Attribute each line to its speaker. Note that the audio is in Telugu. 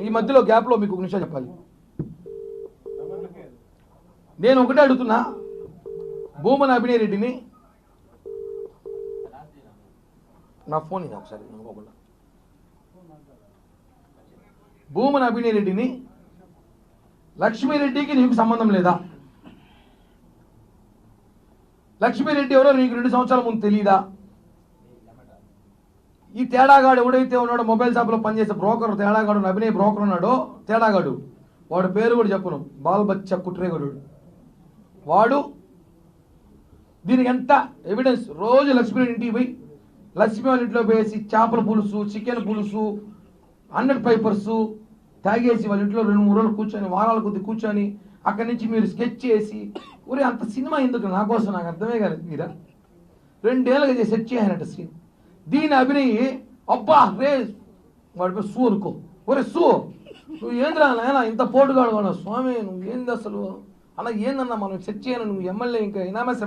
Speaker 1: ఈ మధ్యలో గ్యాప్లో మీకు ఒక నిమిషం చెప్పాలి. నేను ఒకటే అడుగుతున్నా, భూమన అభినయ్ రెడ్డిని, నా ఫోన్ ఇది ఒకసారి అనుకోకుండా, భూమన అభినయ్ రెడ్డిని లక్ష్మీరెడ్డికి నీకు సంబంధం లేదా? లక్ష్మీరెడ్డి ఎవరో నీకు 2 సంవత్సరాల ముందు తెలియదా? ఈ తేడాగాడు ఎవడైతే ఉన్నాడో మొబైల్ షాప్లో పనిచేసే బ్రోకర్ తేడాగాడు, అభినయ్ బ్రోకర్ ఉన్నాడో తేడాగాడు, వాడు పేరు కూడా చెప్పను, బాల్బచ్చ కుట్రేగడు వాడు. దీనికి ఎంత ఎవిడెన్స్? రోజు లక్ష్మీరెడ్డి ఇంటికి పోయి లక్ష్మీ వాళ్ళ ఇంట్లో వేసి చేపల పులుసు, చికెన్ పులుసు, 100 పేపర్స్ తాగేసి వాళ్ళ ఇంట్లో 2-3 రోజులు కూర్చొని, వారాల కొద్ది కూర్చొని, అక్కడి నుంచి మీరు స్కెచ్ చేసి, ఒరే అంత సినిమా ఎందుకు నా కోసం? నాకు అర్థమే కాదు. మీరా 2 ఏళ్ళుగా సెట్ చేయాలంట సీన్. దీని అభినయ్ అబ్బా రే వాడి పేరు సూ అనుకో, ఒరే సూ నువ్వు ఏంద్రా నాయన ఇంత పోటుగాడు స్వామి, నువ్వు ఏంది అసలు అలా ఏందన్నా మనం సెట్ చేయను, నువ్వు ఎమ్మెల్యే ఇంకా ఇనామస్